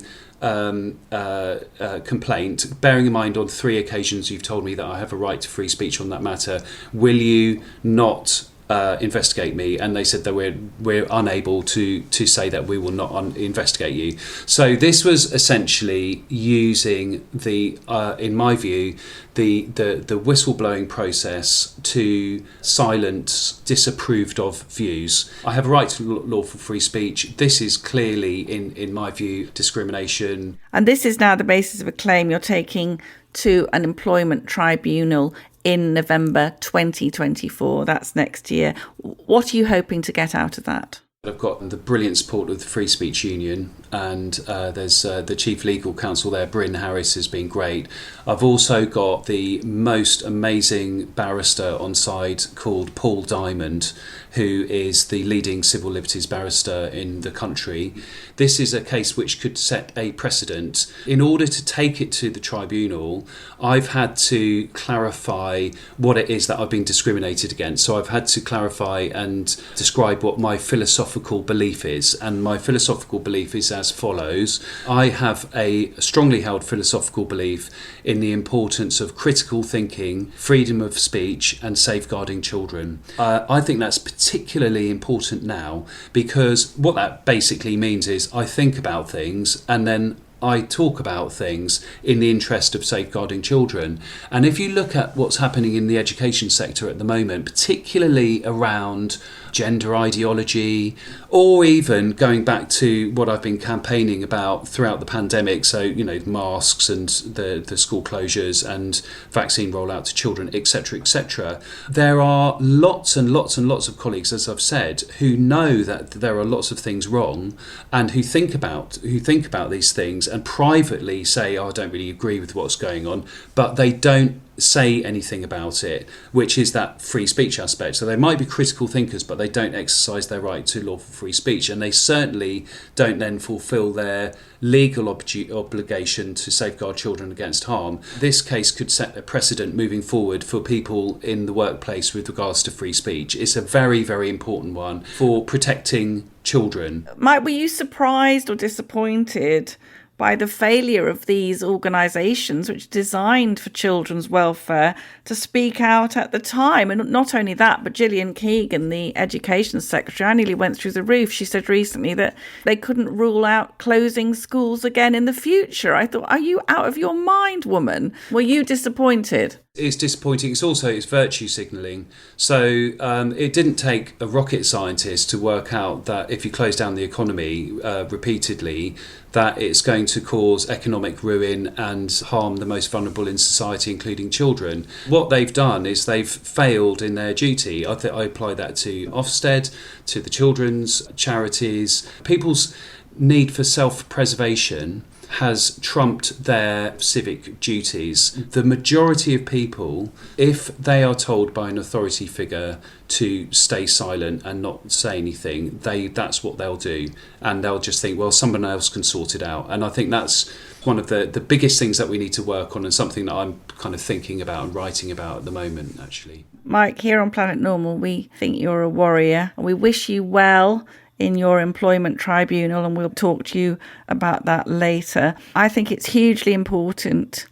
complaint, bearing in mind on 3 occasions you've told me that I have a right to free speech on that matter, will you not investigate me? And they said that we're unable to say that we will not investigate you. So this was essentially using the in my view the whistleblowing process to silence disapproved of views. I have a right to lawful free speech. This is clearly in my view discrimination. And this is now the basis of a claim you're taking to an employment tribunal in November 2024. That's next year. What are you hoping to get out of that? I've got the brilliant support of the Free Speech Union, and there's the Chief Legal Counsel there, Bryn Harris, has been great. I've also got the most amazing barrister on side called Paul Diamond, who is the leading civil liberties barrister in the country. This is a case which could set a precedent. In order to take it to the tribunal, I've had to clarify what it is that I've been discriminated against. So I've had to clarify and describe what my philosophical belief is. And my philosophical belief is as follows. I have a strongly held philosophical belief in the importance of critical thinking, freedom of speech, and safeguarding children. I think that's particularly important now, because what that basically means is I think about things and then I talk about things in the interest of safeguarding children. And if you look at what's happening in the education sector at the moment, particularly around gender ideology, or even going back to what I've been campaigning about throughout the pandemic, so masks and the school closures and vaccine rollout to children, etc., there are lots and lots and lots of colleagues, as I've said, who know that there are lots of things wrong and who think about these things and privately say, I don't really agree with what's going on, but they don't say anything about it, which is that free speech aspect. So they might be critical thinkers, but they don't exercise their right to lawful free speech, and they certainly don't then fulfil their legal obligation to safeguard children against harm. This case could set a precedent moving forward for people in the workplace with regards to free speech. It's a very, very important one for protecting children. Mike, were you surprised or disappointed by the failure of these organisations, which are designed for children's welfare, to speak out at the time? And not only that, but Gillian Keegan, the Education Secretary, I nearly went through the roof. She said recently that they couldn't rule out closing schools again in the future. I thought, are you out of your mind, woman? Were you disappointed? It's disappointing. It's virtue signalling. So it didn't take a rocket scientist to work out that if you close down the economy repeatedly, that it's going to cause economic ruin and harm the most vulnerable in society, including children. What they've done is they've failed in their duty. I apply that to Ofsted, to the children's charities. People's need for self-preservation has trumped their civic duties. The majority of people, if they are told by an authority figure to stay silent and not say anything, that's what they'll do. And they'll just think, well, someone else can sort it out. And I think that's one of the biggest things that we need to work on, and something that I'm kind of thinking about and writing about at the moment, actually. Mike, here on Planet Normal, we think you're a warrior. We wish you well in your employment tribunal, and we'll talk to you about that later. I think it's hugely important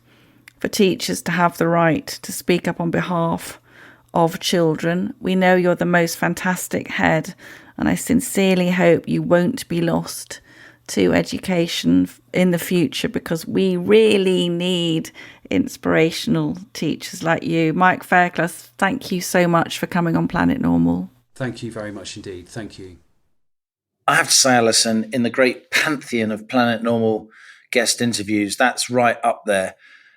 for teachers to have the right to speak up on behalf of children. We know you're the most fantastic head, and I sincerely hope you won't be lost to education in the future, because we really need inspirational teachers like you. Mike Fairclough, thank you so much for coming on Planet Normal. Thank you very much indeed. Thank you. I have to say, Allison, in the great pantheon of Planet Normal guest interviews, that's right up there.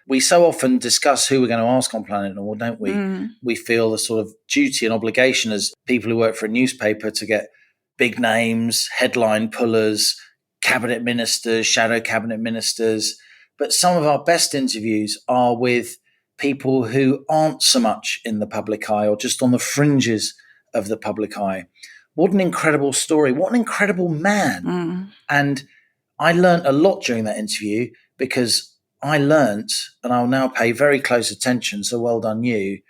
We so often discuss who we're going to ask on Planet Normal, don't we? We feel the sort of duty and obligation as people who work for a newspaper to get big names, headline pullers, cabinet ministers, shadow cabinet ministers. But some of our best interviews are with people who aren't so much in the public eye, or just on the fringes of the public eye. What an incredible story. What an incredible man. And I learnt a lot during that interview, because I learnt, and I'll now pay very close attention, so well done you,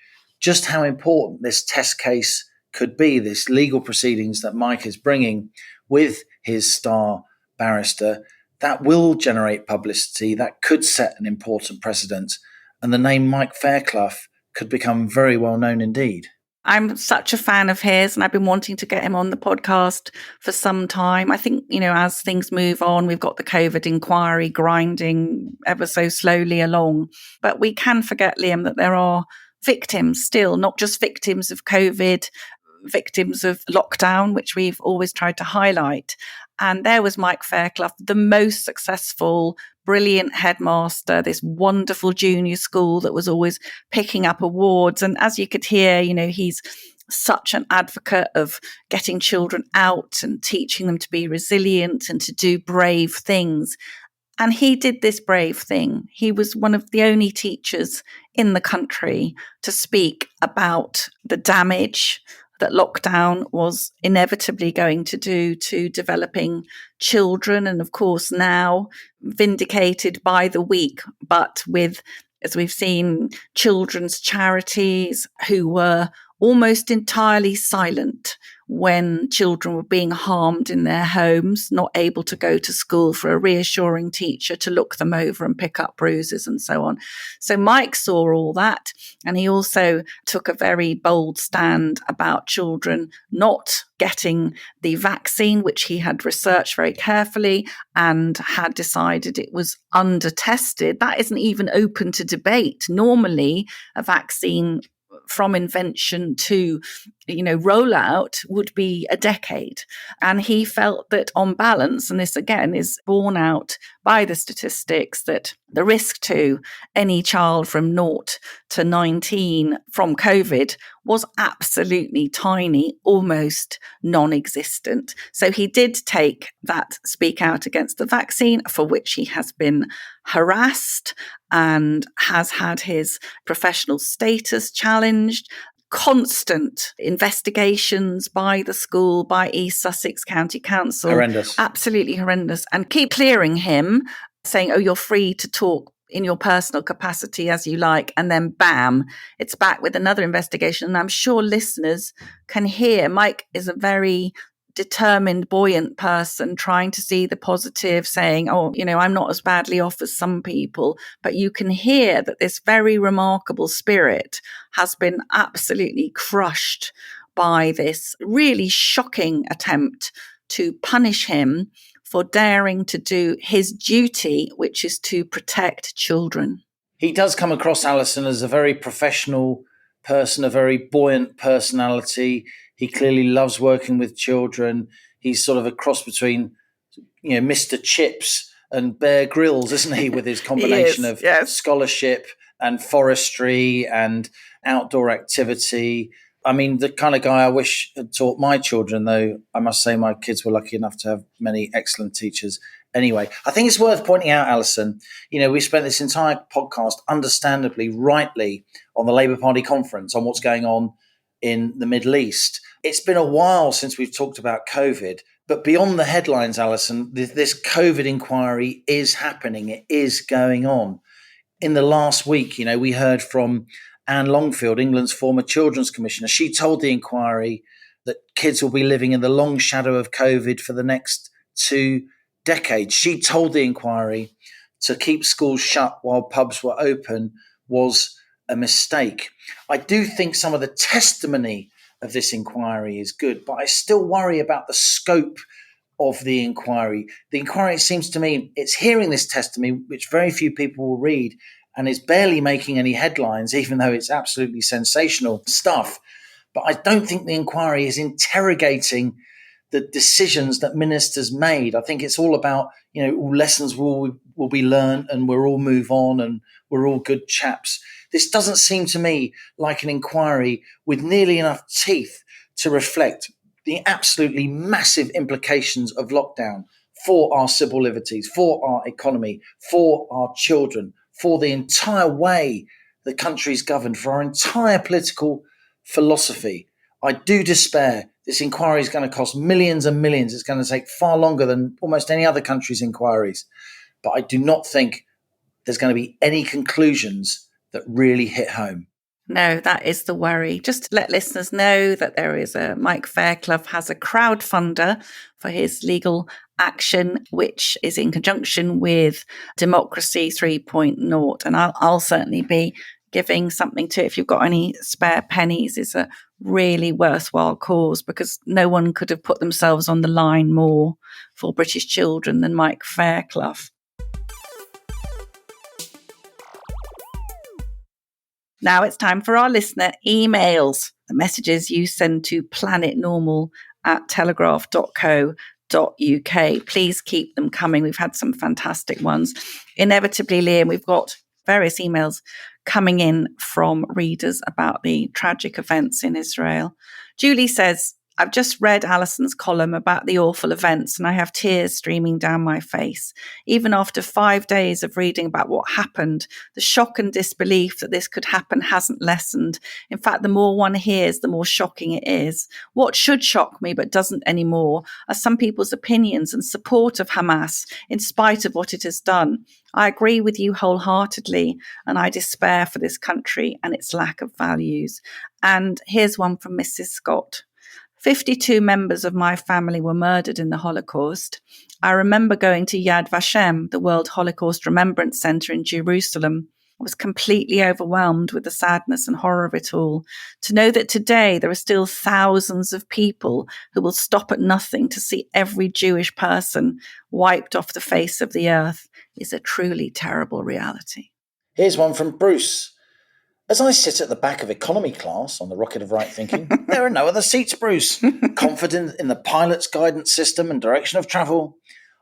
just how important this test case could be, this legal proceedings that Mike is bringing with his star barrister, that will generate publicity, that could set an important precedent, and the name Mike Fairclough could become very well known indeed. I'm such a fan of his, and I've been wanting to get him on the podcast for some time. I think, as things move on, we've got the COVID inquiry grinding ever so slowly along. But we can forget, Liam, that there are victims still, not just victims of COVID, victims of lockdown, which we've always tried to highlight. And there was Mike Fairclough, the most successful, brilliant headmaster, this wonderful junior school that was always picking up awards. And as you could hear, he's such an advocate of getting children out and teaching them to be resilient and to do brave things. And he did this brave thing. He was one of the only teachers in the country to speak about the damage that lockdown was inevitably going to do to developing children. And of course, now vindicated by the week, but with, as we've seen, children's charities who were almost entirely silent when children were being harmed in their homes, not able to go to school, for a reassuring teacher to look them over and pick up bruises and so on. So Mike saw all that, and he also took a very bold stand about children not getting the vaccine, which he had researched very carefully and had decided it was under-tested. That isn't even open to debate. Normally, a vaccine from invention to, rollout would be a decade. And he felt that on balance, and this again is borne out by the statistics, that the risk to any child from 0 to 19 from COVID was absolutely tiny, almost non-existent. So he did take that speak out against the vaccine, for which he has been harassed and has had his professional status challenged. Constant investigations by the school, by East Sussex County Council. Horrendous. Absolutely horrendous. And keep clearing him, saying, oh, you're free to talk in your personal capacity as you like. And then bam, it's back with another investigation. And I'm sure listeners can hear Mike is a very determined, buoyant person trying to see the positive, saying, oh, I'm not as badly off as some people. But you can hear that this very remarkable spirit has been absolutely crushed by this really shocking attempt to punish him for daring to do his duty, which is to protect children. He does come across, Allison, as a very professional person, a very buoyant personality. He clearly loves working with children. He's sort of a cross between, Mr. Chips and Bear Grylls, isn't he, with his combination of scholarship and forestry and outdoor activity. I mean, the kind of guy I wish had taught my children, though I must say my kids were lucky enough to have many excellent teachers Anyway, I think it's worth pointing out, Allison, we spent this entire podcast, understandably, rightly, on the Labour Party conference, on what's going on in the Middle East. It's been a while since we've talked about COVID, but beyond the headlines, Allison, this COVID inquiry is happening. It is going on. In the last week, we heard from Anne Longfield, England's former Children's Commissioner. She told the inquiry that kids will be living in the long shadow of COVID for the next 2 decades. She told the inquiry to keep schools shut while pubs were open was a mistake. I do think some of the testimony of this inquiry is good, but I still worry about the scope of the inquiry. The inquiry, it seems to me, it's hearing this testimony, which very few people will read, and is barely making any headlines, even though it's absolutely sensational stuff. But I don't think the inquiry is interrogating the decisions that ministers made. I think it's all about, lessons will be learned and we'll all move on and we're all good chaps. This doesn't seem to me like an inquiry with nearly enough teeth to reflect the absolutely massive implications of lockdown for our civil liberties, for our economy, for our children, for the entire way the country's governed, for our entire political philosophy. I do despair. This inquiry is going to cost millions and millions. It's going to take far longer than almost any other country's inquiries. But I do not think there's going to be any conclusions that really hit home. No, that is the worry. Just to let listeners know that there is Mike Fairclough has a crowdfunder for his legal action, which is in conjunction with Democracy 3.0. And I'll certainly be giving something to it. If you've got any spare pennies, it's a really worthwhile cause, because no one could have put themselves on the line more for British children than Mike Fairclough. Now it's time for our listener emails, the messages you send to planetnormal@telegraph.co.uk. Please keep them coming. We've had some fantastic ones. Inevitably, Liam, we've got various emails coming in from readers about the tragic events in Israel. Julie says, I've just read Allison's column about the awful events and I have tears streaming down my face. Even after 5 days of reading about what happened, the shock and disbelief that this could happen hasn't lessened. In fact, the more one hears, the more shocking it is. What should shock me but doesn't anymore are some people's opinions and support of Hamas in spite of what it has done. I agree with you wholeheartedly, and I despair for this country and its lack of values. And here's one from Mrs. Scott. 52 members of my family were murdered in the Holocaust. I remember going to Yad Vashem, the World Holocaust Remembrance Center in Jerusalem. I was completely overwhelmed with the sadness and horror of it all. To know that today there are still thousands of people who will stop at nothing to see every Jewish person wiped off the face of the earth is a truly terrible reality. Here's one from Bruce. As I sit at the back of economy class on the rocket of right thinking, there are no other seats, Bruce. Confident in the pilot's guidance system and direction of travel,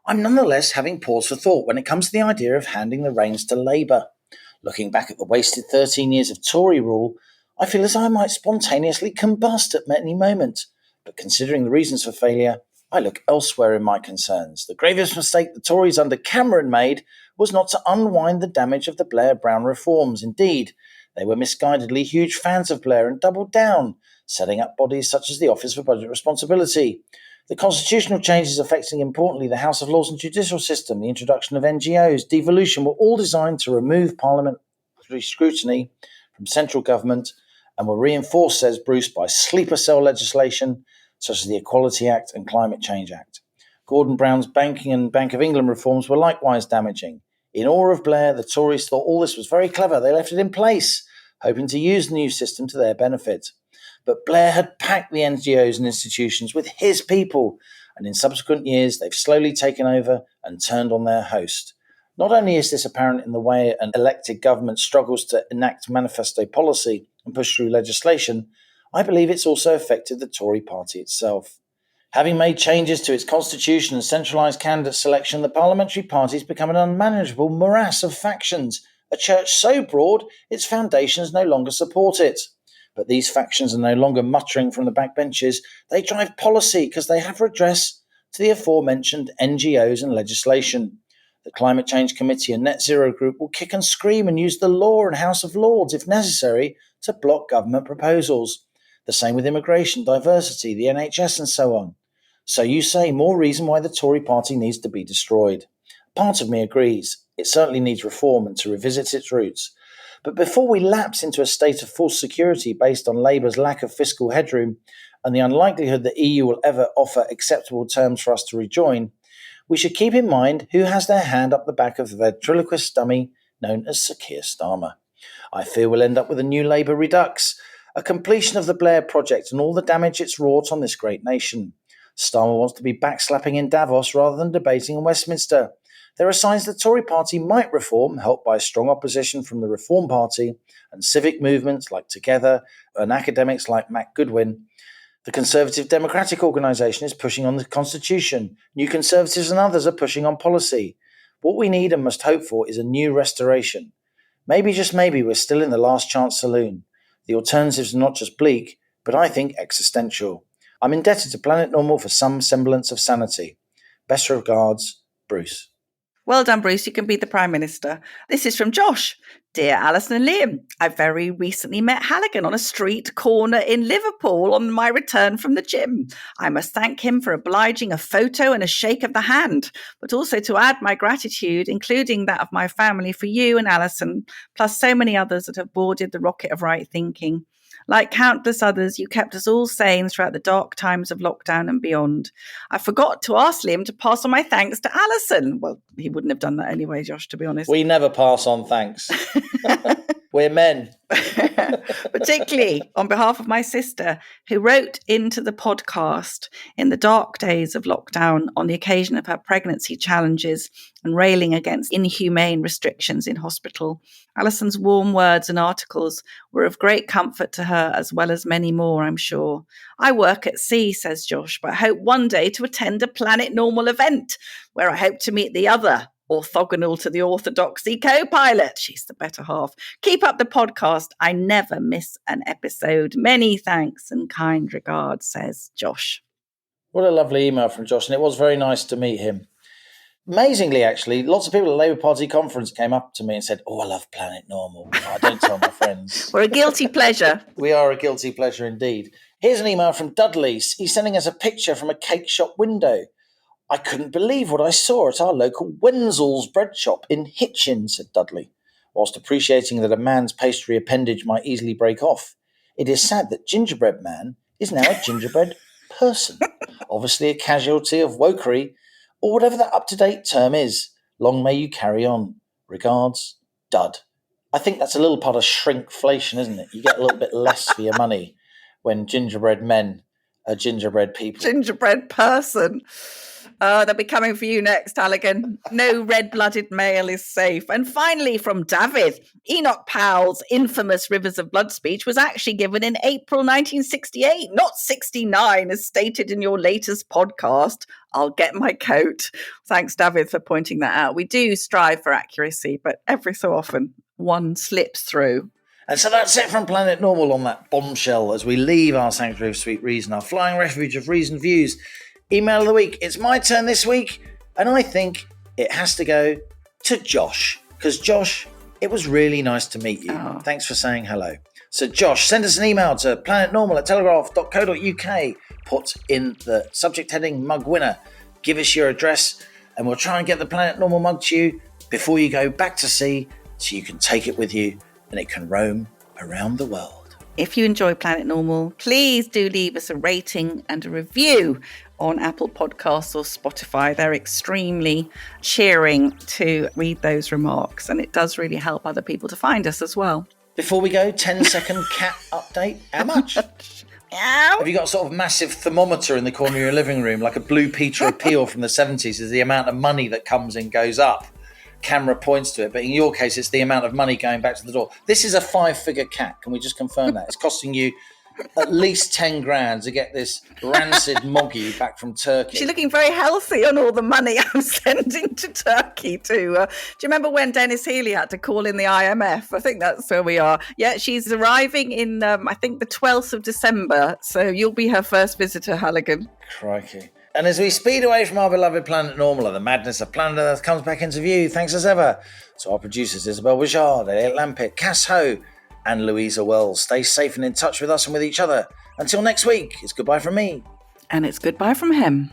I'm nonetheless having pause for thought when it comes to the idea of handing the reins to Labour. Looking back at the wasted 13 years of Tory rule, I feel as I might spontaneously combust at any moment. But considering the reasons for failure, I look elsewhere in my concerns. The gravest mistake the Tories under Cameron made was not to unwind the damage of the Blair-Brown reforms. Indeed, they were misguidedly huge fans of Blair and doubled down, setting up bodies such as the Office for Budget Responsibility. The constitutional changes affecting, importantly, the House of Lords and judicial system, the introduction of NGOs, devolution, were all designed to remove parliamentary scrutiny from central government and were reinforced, says Bruce, by sleeper cell legislation such as the Equality Act and Climate Change Act. Gordon Brown's banking and Bank of England reforms were likewise damaging. In awe of Blair, the Tories thought all this was very clever. They left it in place, hoping to use the new system to their benefit. But Blair had packed the NGOs and institutions with his people, and in subsequent years they've slowly taken over and turned on their host. Not only is this apparent in the way an elected government struggles to enact manifesto policy and push through legislation, I believe it's also affected the Tory party itself. Having made changes to its constitution and centralised candidate selection, the parliamentary parties become an unmanageable morass of factions, a church so broad its foundations no longer support it. But these factions are no longer muttering from the backbenches. They drive policy because they have redress to the aforementioned NGOs and legislation. The Climate Change Committee and Net Zero Group will kick and scream and use the law and House of Lords, if necessary, to block government proposals. The same with immigration, diversity, the NHS and so on. So you say more reason why the Tory party needs to be destroyed. Part of me agrees. It certainly needs reform and to revisit its roots. But before we lapse into a state of false security based on Labour's lack of fiscal headroom and the unlikelihood the EU will ever offer acceptable terms for us to rejoin, we should keep in mind who has their hand up the back of the ventriloquist dummy known as Sir Keir Starmer. I fear we'll end up with a new Labour redux, a completion of the Blair project and all the damage it's wrought on this great nation. Starmer wants to be backslapping in Davos rather than debating in Westminster. There are signs the Tory party might reform, helped by strong opposition from the Reform Party and civic movements like Together and academics like Matt Goodwin. The Conservative Democratic Organisation is pushing on the Constitution. New Conservatives and others are pushing on policy. What we need and must hope for is a new restoration. Maybe, just maybe, we're still in the last chance saloon. The alternatives are not just bleak, but I think existential. I'm indebted to Planet Normal for some semblance of sanity. Best regards, Bruce. Well done, Bruce. You can be the Prime Minister. This is from Josh. Dear Allison and Liam, I very recently met Halligan on a street corner in Liverpool on my return from the gym. I must thank him for obliging a photo and a shake of the hand, but also to add my gratitude, including that of my family, for you and Allison, plus so many others that have boarded the rocket of right thinking. Like countless others, you kept us all sane throughout the dark times of lockdown and beyond. I forgot to ask Liam to pass on my thanks to Allison. Well, he wouldn't have done that anyway, Josh, to be honest. We never pass on thanks. We're men. Particularly on behalf of my sister, who wrote into the podcast in the dark days of lockdown on the occasion of her pregnancy challenges and railing against inhumane restrictions in hospital. Alison's warm words and articles were of great comfort to her, as well as many more, I'm sure. I work at sea, says Josh, but hope one day to attend a Planet Normal event where I hope to meet the other orthogonal to the orthodoxy co-pilot. She's the better half. Keep up the podcast. I never miss an episode. Many thanks and kind regards, says Josh. What a lovely email from Josh, and it was very nice to meet him. Amazingly, actually, lots of people at the Labour Party conference came up to me and said, "Oh, I love Planet Normal." I don't tell my friends. We're a guilty pleasure. We are a guilty pleasure indeed. Here's an email from Dudley. He's sending us a picture from a cake shop window. I couldn't believe what I saw at our local Wenzel's bread shop in Hitchin, said Dudley, whilst appreciating that a man's pastry appendage might easily break off. It is sad that gingerbread man is now a gingerbread person, obviously a casualty of wokery, or whatever that up-to-date term is. Long may you carry on. Regards, Dud. I think that's a little part of shrinkflation, isn't it? You get a little bit less for your money when gingerbread men are gingerbread people. Gingerbread person. They'll be coming for you next, Halligan. No red-blooded male is safe. And finally, from David, Enoch Powell's infamous Rivers of Blood speech was actually given in April 1968, not 69, as stated in your latest podcast. I'll get my coat. Thanks, David, for pointing that out. We do strive for accuracy, but every so often one slips through. And so that's it from Planet Normal on that bombshell as we leave our sanctuary of sweet reason, our flying refuge of reasoned views. Email of the week. It's my turn this week, and I think it has to go to Josh. Because, Josh, it was really nice to meet you. Oh. Thanks for saying hello. So, Josh, send us an email to planetnormal@telegraph.co.uk. Put in the subject heading mug winner. Give us your address, and we'll try and get the Planet Normal mug to you before you go back to sea so you can take it with you and it can roam around the world. If you enjoy Planet Normal, please do leave us a rating and a review on Apple Podcasts or Spotify. They're extremely cheering to read those remarks, and it does really help other people to find us as well. Before we go, 10-second cat update. How much? Have you got a sort of massive thermometer in the corner of your living room, like a Blue Peter appeal from the 70s, as the amount of money that comes in goes up? Camera points to it, but in your case, it's the amount of money going back to the door. This is a 5-figure cat. Can we just confirm that? It's costing you at least 10 grand to get this rancid moggy back from Turkey. She's looking very healthy on all the money I'm sending to Turkey too. Do you remember when Dennis Healy had to call in the IMF? I think that's where we are. Yeah, she's arriving in, I think, the 12th of December. So you'll be her first visitor, Halligan. Crikey. And as we speed away from our beloved planet Normala, the madness of planet Earth comes back into view, thanks as ever to our producers Isabel Bouchard, Elliot Lampitt, Cass Ho, and Louisa Wells. Stay safe and in touch with us and with each other. Until next week, it's goodbye from me. And it's goodbye from him.